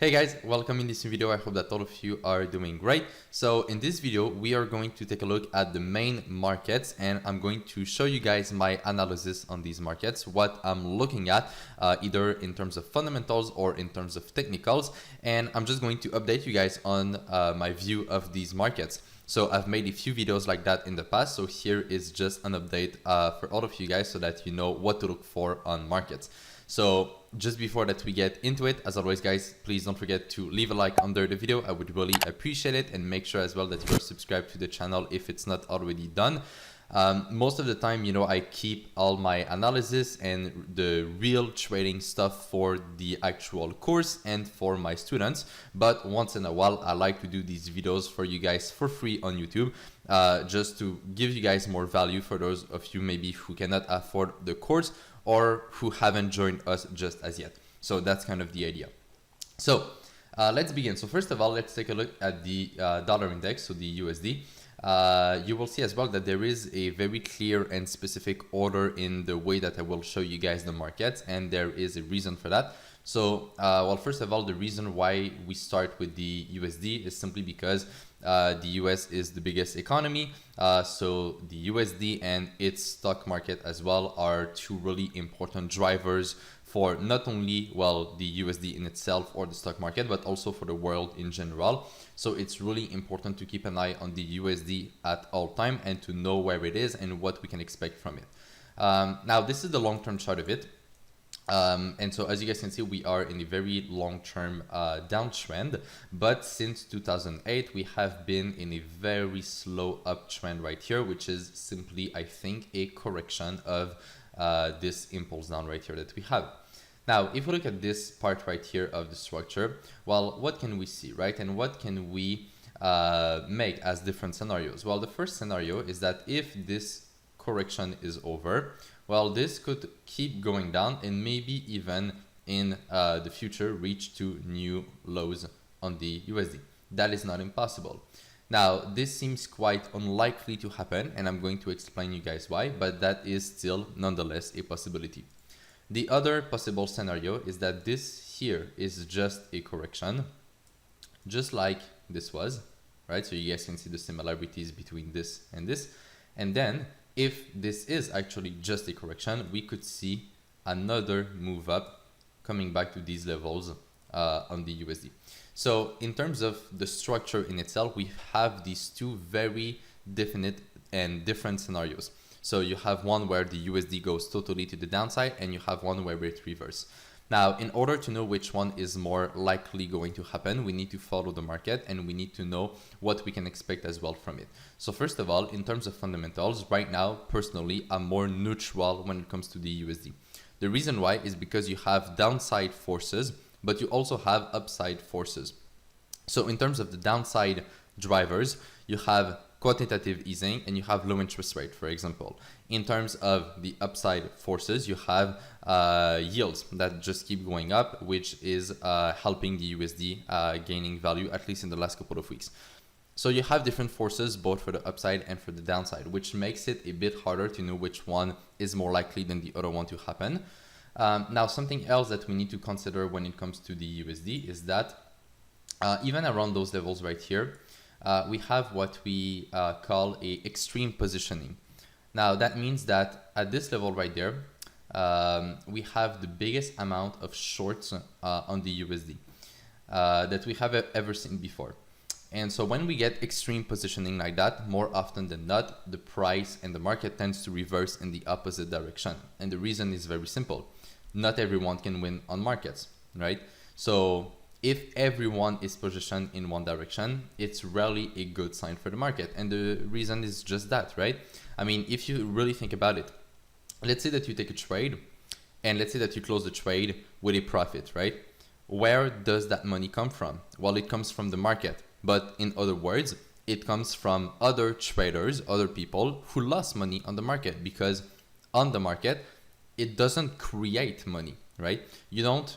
Hey guys, welcome in this new video. I hope that all of you are doing great. So in this video, we are going to take a look at the main markets and I'm going to show you guys my analysis on these markets, what I'm looking at, either in terms of fundamentals or in terms of technicals. And I'm just going to update you guys on my view of these markets. So I've made a few videos like that in the past. So here is just an update for all of you guys so that you know what to look for on markets. So just before that we get into it, as always guys, please don't forget to leave a like under the video. I would really appreciate it, and make sure as well that you are subscribed to the channel if it's not already done. Most of the time, you know, I keep all my analysis and the real trading stuff for the actual course and for my students. But once in a while, I like to do these videos for you guys for free on YouTube, just to give you guys more value for those of you maybe who cannot afford the course or who haven't joined us just as yet. So that's kind of the idea. So let's begin. So first of all, let's take a look at the dollar index, so the USD. You will see as well that there is a very clear and specific order in the way that I will show you guys the markets, and there is a reason for that. So well, first of all, the reason why we start with the USD is simply because the US is the biggest economy. So the USD and its stock market as well are two really important drivers for not only, well, the USD in itself or the stock market, but also for the world in general. So it's really important to keep an eye on the USD at all time and to know where it is and what we can expect from it. Now, this is the long-term chart of it. And so as you guys can see, we are in a very long-term downtrend, but since 2008 we have been in a very slow uptrend right here, which is simply, I think, a correction of this impulse down right here that we have. Now, if we look at this part right here of the structure, well, what can we see, right? And what can we make as different scenarios? Well, the first scenario is that if this correction is over, well, this could keep going down and maybe even in the future reach to new lows on the USD. That is not impossible. Now, this seems quite unlikely to happen, and I'm going to explain you guys why, but that is still nonetheless a possibility. The other possible scenario is that this here is just a correction, just like this was, right? So you guys can see the similarities between this. And then if this is actually just a correction, we could see another move up coming back to these levels on the USD. So in terms of the structure in itself, we have these two very definite and different scenarios. So you have one where the USD goes totally to the downside, and you have one where it reverses. Now, in order to know which one is more likely going to happen, we need to follow the market and we need to know what we can expect as well from it. So first of all, in terms of fundamentals, right now, personally, I'm more neutral when it comes to the USD. The reason why is because you have downside forces, but you also have upside forces. So in terms of the downside drivers, you have quantitative easing and you have low interest rate, for example. In terms of the upside forces, you have yields that just keep going up, which is helping the USD gaining value, at least in the last couple of weeks. So you have different forces both for the upside and for the downside, which makes it a bit harder to know which one is more likely than the other one to happen. Now, something else that we need to consider when it comes to the USD is that even around those levels right here, we have what we call a extreme positioning. Now, that means that at this level right there, we have the biggest amount of shorts on the USD that we have ever seen before. And so when we get extreme positioning like that, more often than not, the price and the market tends to reverse in the opposite direction. And the reason is very simple. Not everyone can win on markets, right? So if everyone is positioned in one direction, it's rarely a good sign for the market. And the reason is just that, right? I mean, if you really think about it, let's say that you take a trade and let's say that you close the trade with a profit, right? Where does that money come from? Well, it comes from the market. But in other words, it comes from other traders, other people who lost money on the market, because on the market, it doesn't create money, right? You don't,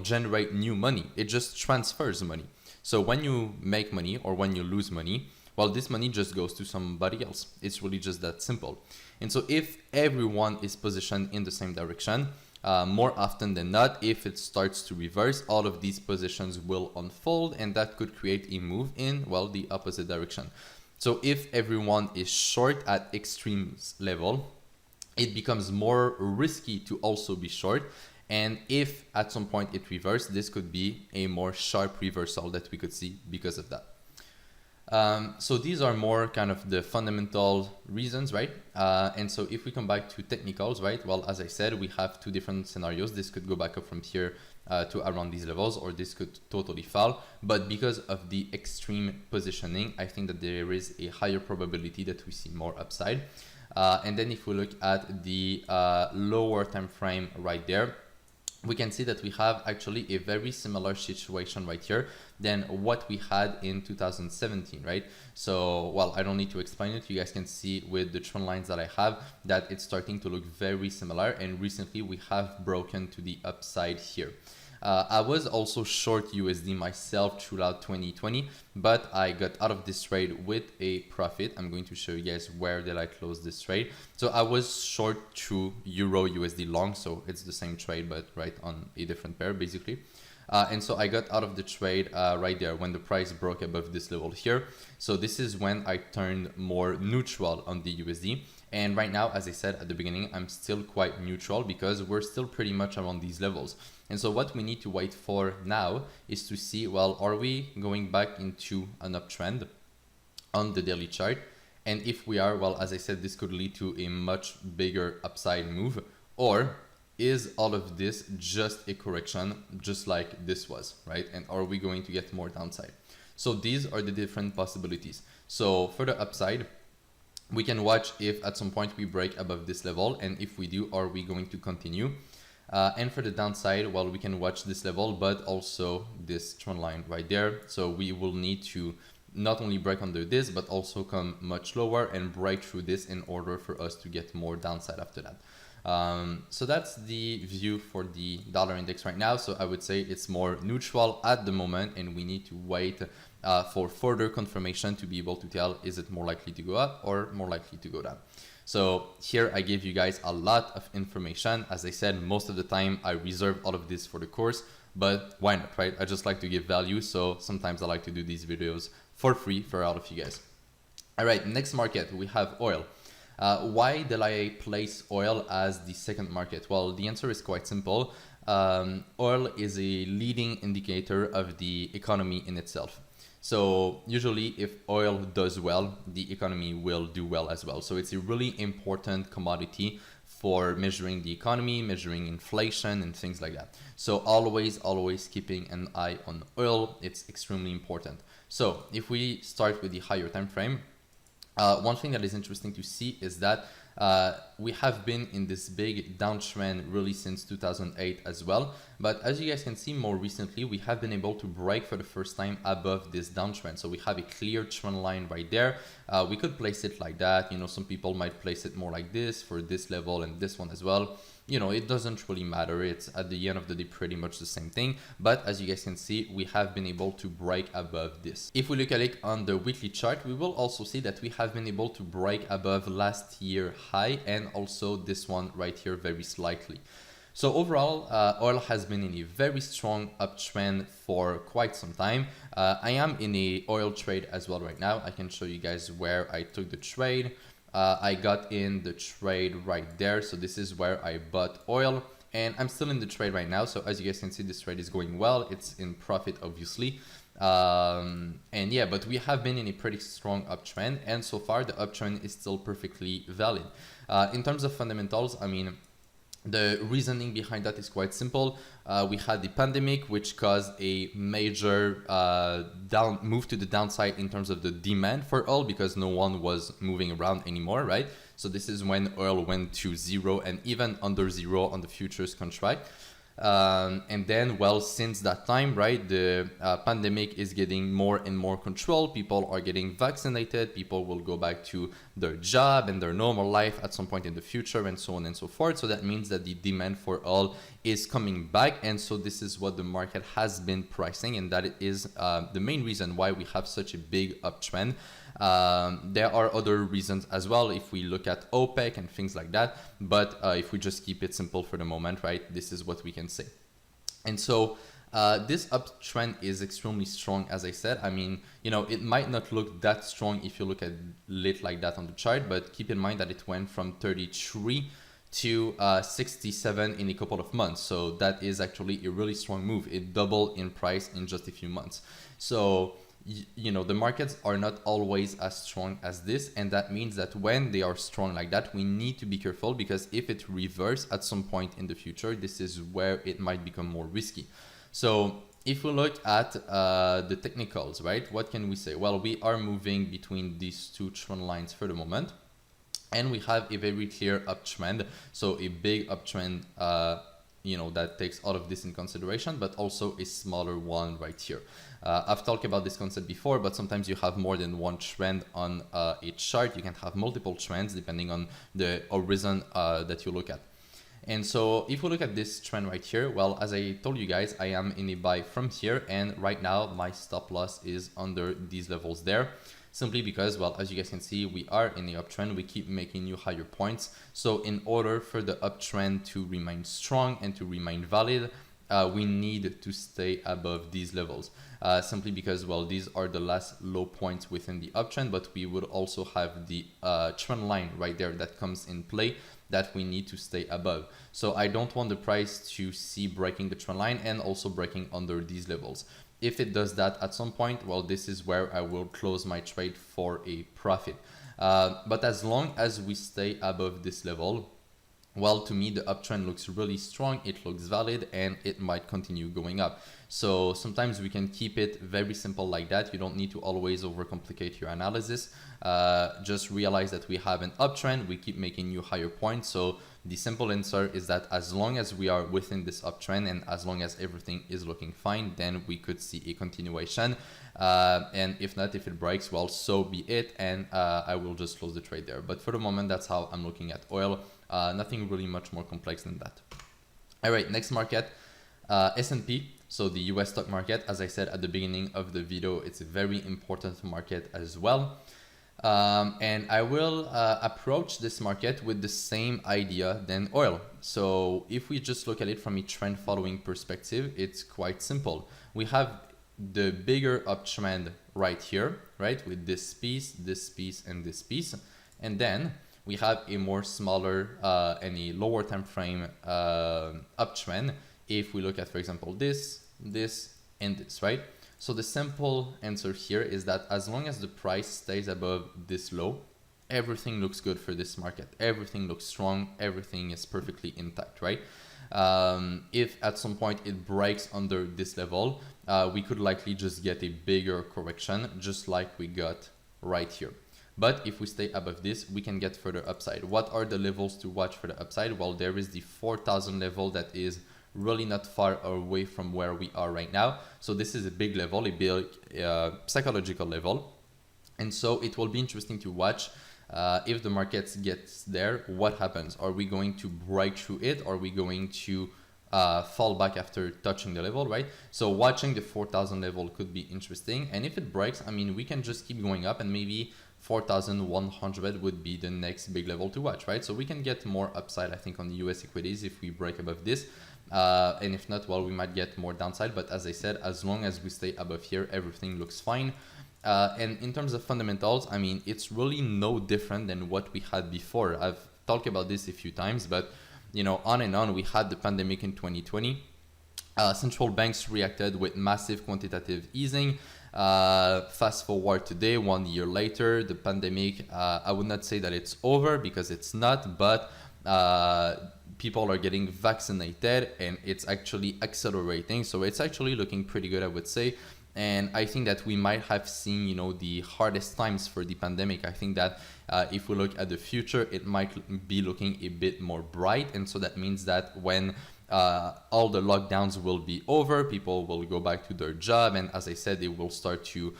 generate new money. It just transfers money. So when you make money or when you lose money, well, this money just goes to somebody else. It's really just that simple. And so if everyone is positioned in the same direction, more often than not, if it starts to reverse, all of these positions will unfold, and that could create a move in, well, the opposite direction. So if everyone is short at extremes level, it becomes more risky to also be short. And if at some point it reverses, this could be a more sharp reversal that we could see because of that. So these are more kind of the fundamental reasons, right? And so if we come back to technicals, right? Well, as I said, we have two different scenarios. This could go back up from here to around these levels, or this could totally fall. But because of the extreme positioning, I think that there is a higher probability that we see more upside. And then if we look at the lower time frame right there, we can see that we have actually a very similar situation right here than what we had in 2017, right? So, well, I don't need to explain it. You guys can see with the trend lines that I have that it's starting to look very similar. And recently we have broken to the upside here. I was also short USD myself throughout 2020, but I got out of this trade with a profit. I'm going to show you guys where did I close this trade. So I was short through Euro USD long, so it's the same trade, but right on a different pair basically. And so I got out of the trade right there when the price broke above this level here. So this is when I turned more neutral on the USD. And right now, as I said at the beginning, I'm still quite neutral because we're still pretty much around these levels. And so what we need to wait for now is to see, well, are we going back into an uptrend on the daily chart? And if we are, well, as I said, this could lead to a much bigger upside move. Or is all of this just a correction, just like this was, right? And are we going to get more downside? So these are the different possibilities. So for the upside, we can watch if at some point we break above this level, and if we do, are we going to continue? And for the downside, well, we can watch this level, but also this trend line right there. So we will need to not only break under this, but also come much lower and break through this in order for us to get more downside after that. So that's the view for the dollar index right now. So I would say it's more neutral at the moment, and we need to wait for further confirmation to be able to tell, is it more likely to go up or more likely to go down? So here I give you guys a lot of information. As I said, most of the time I reserve all of this for the course, but why not, right? I just like to give value. So sometimes I like to do these videos for free for all of you guys. All right, next market, we have oil. Why did I place oil as the second market? Well, the answer is quite simple. Oil is a leading indicator of the economy in itself. So usually if oil does well, the economy will do well as well. So it's a really important commodity for measuring the economy, measuring inflation and things like that. So always keeping an eye on oil. It's extremely important. So if we start with the higher time frame, one thing that is interesting to see is that we have been in this big downtrend really since 2008 as well. But as you guys can see, more recently, we have been able to break for the first time above this downtrend. So we have a clear trend line right there. We could place it like that. You know, some people might place it more like this for this level and this one as well. You know, it doesn't really matter. It's at the end of the day pretty much the same thing. But as you guys can see, we have been able to break above this. If we look at it on the weekly chart, we will also see that we have been able to break above last year high and also this one right here very slightly. So overall, oil has been in a very strong uptrend for quite some time. I am in a oil trade as well right now. I can show you guys where I took the trade. I got in the trade right there. So this is where I bought oil and I'm still in the trade right now. So as you guys can see, this trade is going well. It's in profit, obviously. And yeah, but we have been in a pretty strong uptrend, and so far the uptrend is still perfectly valid. In terms of fundamentals, I mean, the reasoning behind that is quite simple. We had the pandemic, which caused a major move to the downside in terms of the demand for oil because no one was moving around anymore, right? So this is when oil went to zero and even under zero on the futures contract. And then, well, since that time, right, the pandemic is getting more and more control. People are getting vaccinated. People will go back to their job and their normal life at some point in the future and so on and so forth. So that means that the demand for oil is coming back. And so this is what the market has been pricing. And that is the main reason why we have such a big uptrend. There are other reasons as well if we look at OPEC and things like that, but if we just keep it simple for the moment, right, this is what we can say. And so this uptrend is extremely strong, as I said. I mean, you know, it might not look that strong if you look at it like that on the chart, but keep in mind that it went from 33 to 67 in a couple of months. So that is actually a really strong move. It doubled in price in just a few months. So, you know, the markets are not always as strong as this. And that means that when they are strong like that, we need to be careful, because if it reverses at some point in the future, this is where it might become more risky. So if we look at the technicals, right, what can we say? Well, we are moving between these two trend lines for the moment, and we have a very clear uptrend. So a big uptrend, you know, that takes all of this in consideration, but also a smaller one right here. I've talked about this concept before, but sometimes you have more than one trend on a chart. You can have multiple trends depending on the horizon that you look at. And so if we look at this trend right here, well, as I told you guys, I am in a buy from here, and right now my stop loss is under these levels there, simply because, well, as you guys can see, we are in the uptrend. We keep making new higher points. So in order for the uptrend to remain strong and to remain valid, we need to stay above these levels, simply because, well, these are the last low points within the uptrend, but we would also have the trend line right there that comes in play that we need to stay above. So I don't want the price to see breaking the trend line and also breaking under these levels. If it does that at some point, well, this is where I will close my trade for a profit. But as long as we stay above this level, well, to me, the uptrend looks really strong, it looks valid, and it might continue going up. So sometimes we can keep it very simple like that. You don't need to always overcomplicate your analysis. Just realize that we have an uptrend, we keep making new higher points. So the simple answer is that as long as we are within this uptrend and as long as everything is looking fine, then we could see a continuation. And if not, if it breaks, well, so be it, and I will just close the trade there. But for the moment, that's how I'm looking at oil. Nothing really much more complex than that. All right, next market, S&P. So the US stock market, as I said at the beginning of the video, it's a very important market as well. And I will approach this market with the same idea than oil. So if we just look at it from a trend following perspective, it's quite simple. We have the bigger uptrend right here, right, with this piece, and this piece. And then we have a more smaller and a lower time frame uptrend. If we look at, for example, this, and this, right? So the simple answer here is that as long as the price stays above this low, everything looks good for this market. Everything looks strong. Everything is perfectly intact, right? If at some point it breaks under this level, we could likely just get a bigger correction, just like we got right here. But if we stay above this, we can get further upside. What are the levels to watch for the upside? Well, there is the 4,000 level that is really not far away from where we are right now. So this is a big level, a big psychological level. And so it will be interesting to watch if the market gets there, what happens? Are we going to break through it? Are we going to fall back after touching the level, right? So watching the 4,000 level could be interesting. And if it breaks, I mean, we can just keep going up, and maybe 4,100 would be the next big level to watch, right? So we can get more upside, I think, on the US equities if we break above this. And if not, well, we might get more downside. But as I said, as long as we stay above here, everything looks fine. And in terms of fundamentals, I mean, it's really no different than what we had before. I've talked about this a few times, but you know, on and on, we had the pandemic in 2020. Central banks reacted with massive quantitative easing. Fast forward today, 1 year later, the pandemic, I would not say that it's over, because it's not, but people are getting vaccinated and it's actually accelerating. So it's actually looking pretty good, I would say. And I think that we might have seen, you know, the hardest times for the pandemic. I think that if we look at the future, it might be looking a bit more bright. And so that means that when all the lockdowns will be over, people will go back to their job. And as I said, they will start to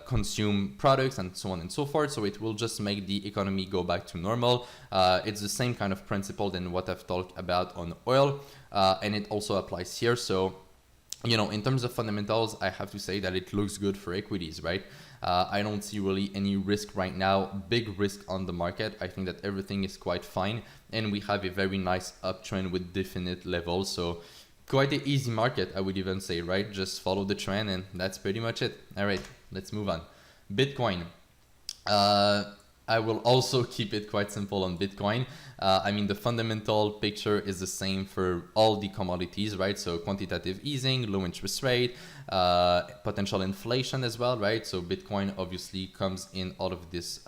consume products and so on and so forth. So it will just make the economy go back to normal. It's the same kind of principle than what I've talked about on oil. And it also applies here. So, you know, in terms of fundamentals, I have to say that it looks good for equities, right? I don't see really any risk right now, big risk on the market. I think that everything is quite fine, and we have a very nice uptrend with definite levels. So quite an easy market, I would even say, right? Just follow the trend, and that's pretty much it. All right, let's move on. Bitcoin. I will also keep it quite simple on Bitcoin. I mean, the fundamental picture is the same for all the commodities, right? So quantitative easing, low interest rate, potential inflation as well, right? So Bitcoin obviously comes in all of this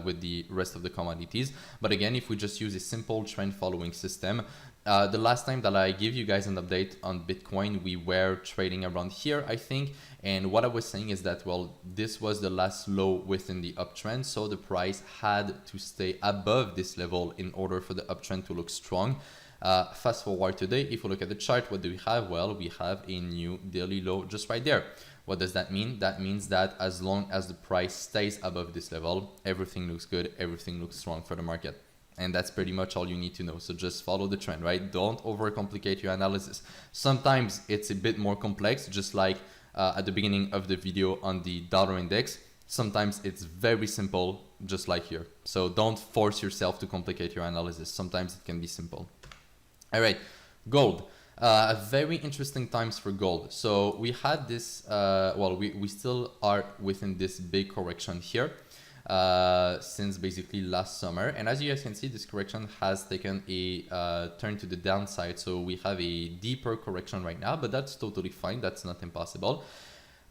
with the rest of the commodities. But again, if we just use a simple trend following system, the last time that I gave you guys an update on Bitcoin, we were trading around here, I think. And what I was saying is that, well, this was the last low within the uptrend. So the price had to stay above this level in order for the uptrend to look strong. Fast forward today, if we look at the chart, what do we have? Well, we have a new daily low just right there. What does that mean? That means that as long as the price stays above this level, everything looks good, everything looks strong for the market. And that's pretty much all you need to know. So just follow the trend, right? Don't overcomplicate your analysis. Sometimes it's a bit more complex, just like at the beginning of the video on the dollar index. Sometimes it's very simple, just like here. So don't force yourself to complicate your analysis. Sometimes it can be simple. All right, gold. Very interesting times for gold. So we had this, well, we still are within this big correction here. Since basically last summer, and as you guys can see, this correction has taken a turn to the downside, so we have a deeper correction right now, but that's totally fine, that's not impossible.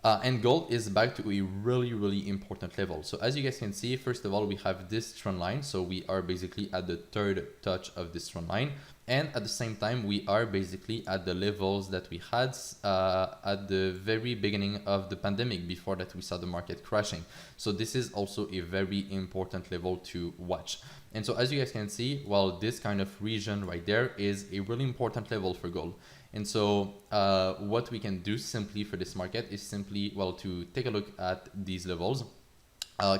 And gold is back to a really important level. So as you guys can see, first of all, we have this trend line, so we are basically at the third touch of this trend line, and at the same time we are basically at the levels that we had at the very beginning of the pandemic, before that we saw the market crashing. So this is also a very important level to watch. And so as you guys can see, well, this kind of region right there is a really important level for gold. And so what we can do simply for this market is simply, well, to take a look at these levels,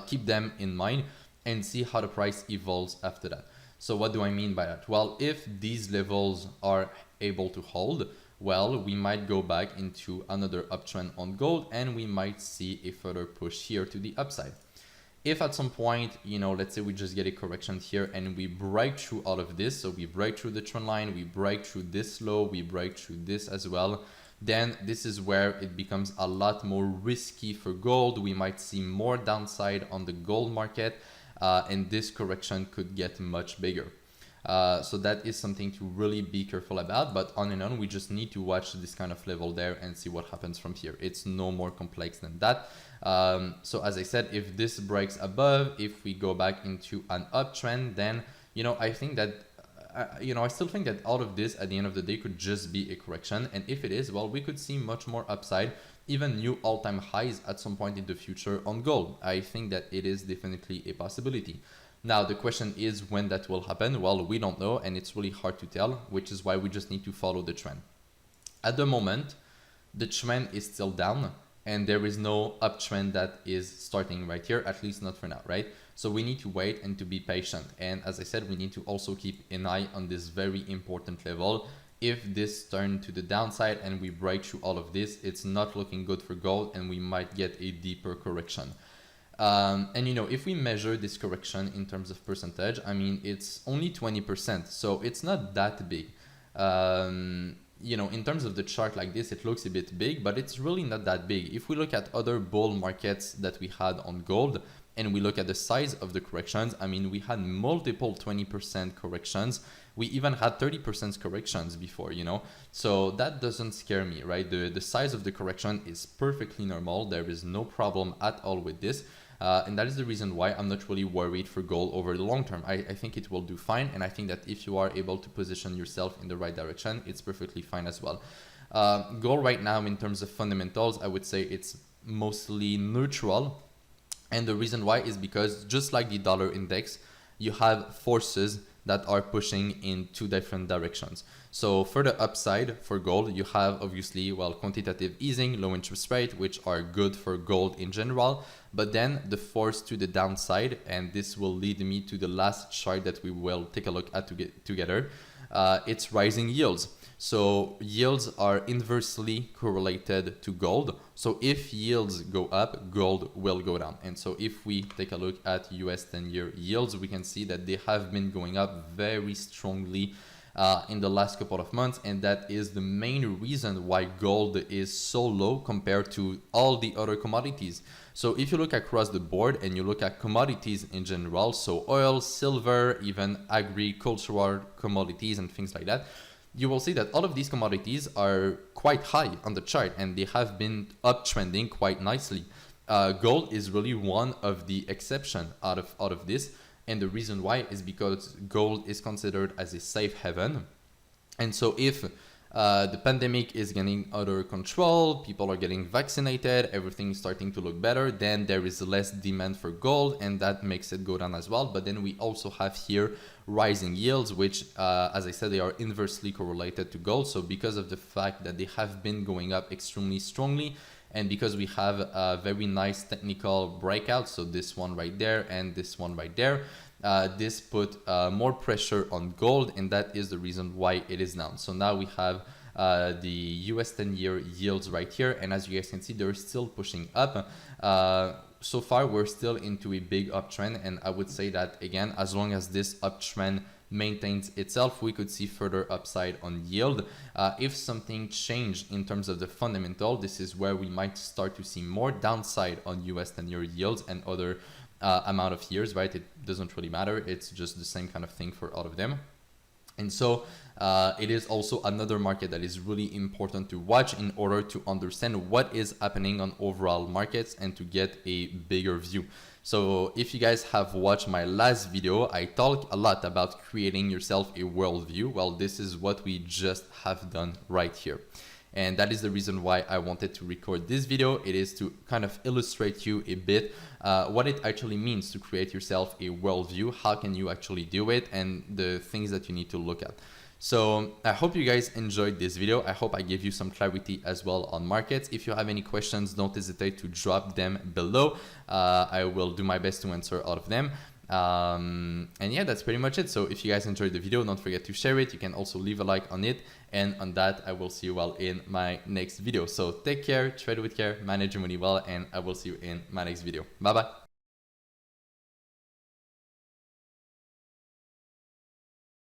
keep them in mind, and see how the price evolves after that. So what do I mean by that? Well, if these levels are able to hold, well, we might go back into another uptrend on gold, and we might see a further push here to the upside. If at some point, you know, let's say we just get a correction here and we break through all of this, so we break through the trend line, we break through this low, we break through this as well, then this is where it becomes a lot more risky for gold. We might see more downside on the gold market, and this correction could get much bigger. So that is something to really be careful about, but on and on, we just need to watch this kind of level there and see what happens from here. It's no more complex than that. So as I said, if this breaks above, if we go back into an uptrend, then, you know, I think that, I still think that all of this at the end of the day could just be a correction. And if it is, well, we could see much more upside, even new all-time highs at some point in the future on gold. I think that it is definitely a possibility. Now, the question is when that will happen. Well, we don't know, and it's really hard to tell, which is why we just need to follow the trend. At the moment, the trend is still down, and there is no uptrend that is starting right here, at least not for now, right? So we need to wait and to be patient. And as I said, we need to also keep an eye on this very important level. If this turns to the downside and we break through all of this, it's not looking good for gold, and we might get a deeper correction. And you know, if we measure this correction in terms of percentage, I mean, it's only 20%, so it's not that big. You know, in terms of the chart like this, it looks a bit big, but it's really not that big. If we look at other bull markets that we had on gold, and we look at the size of the corrections, I mean, we had multiple 20% corrections. We even had 30% corrections before, you know, so that doesn't scare me, right? The size of the correction is perfectly normal. There is no problem at all with this. And that is the reason why I'm not really worried for gold over the long term. I think it will do fine. And I think that if you are able to position yourself in the right direction, it's perfectly fine as well. Gold right now, in terms of fundamentals, I would say it's mostly neutral. And the reason why is because just like the dollar index, you have forces that are pushing in two different directions. So for the upside for gold, you have obviously, well, quantitative easing, low interest rate, which are good for gold in general, but then the force to the downside, and this will lead me to the last chart that we will take a look at together, it's rising yields. So yields are inversely correlated to gold. So if yields go up, gold will go down. And so if we take a look at US 10-year yields, we can see that they have been going up very strongly in the last couple of months, and that is the main reason why gold is so low compared to all the other commodities. So if you look across the board and you look at commodities in general, so oil, silver, even agricultural commodities and things like that, you will see that all of these commodities are quite high on the chart and they have been uptrending quite nicely. Gold is really one of the exception out of this. And the reason why is because gold is considered as a safe haven. And so if the pandemic is getting under control, people are getting vaccinated, everything is starting to look better, then there is less demand for gold and that makes it go down as well. But then we also have here rising yields, which as I said, they are inversely correlated to gold. So because of the fact that they have been going up extremely strongly, and because we have a very nice technical breakout, so this one right there and this one right there, this put more pressure on gold, and that is the reason why it is down. So now we have the US 10-year yields right here, and as you guys can see, they're still pushing up. So far, we're still into a big uptrend, and I would say that, again, as long as this uptrend maintains itself, we could see further upside on yield. If something changed in terms of the fundamental, this is where we might start to see more downside on US 10-year yields and other amount of years, right? It doesn't really matter. It's just the same kind of thing for all of them. And so it is also another market that is really important to watch in order to understand what is happening on overall markets and to get a bigger view. So if you guys have watched my last video, I talked a lot about creating yourself a worldview. Well, this is what we just have done right here. And that is the reason why I wanted to record this video. It is to kind of illustrate you a bit what it actually means to create yourself a worldview, how can you actually do it, and the things that you need to look at. So I hope you guys enjoyed this video. I hope I gave you some clarity as well on markets. If you have any questions, don't hesitate to drop them below. I will do my best to answer all of them. And yeah, that's pretty much it. So if you guys enjoyed the video, don't forget to share it. You can also leave a like on it. And on that, I will see you all in my next video. So take care, trade with care, manage your money well, and I will see you in my next video. Bye bye.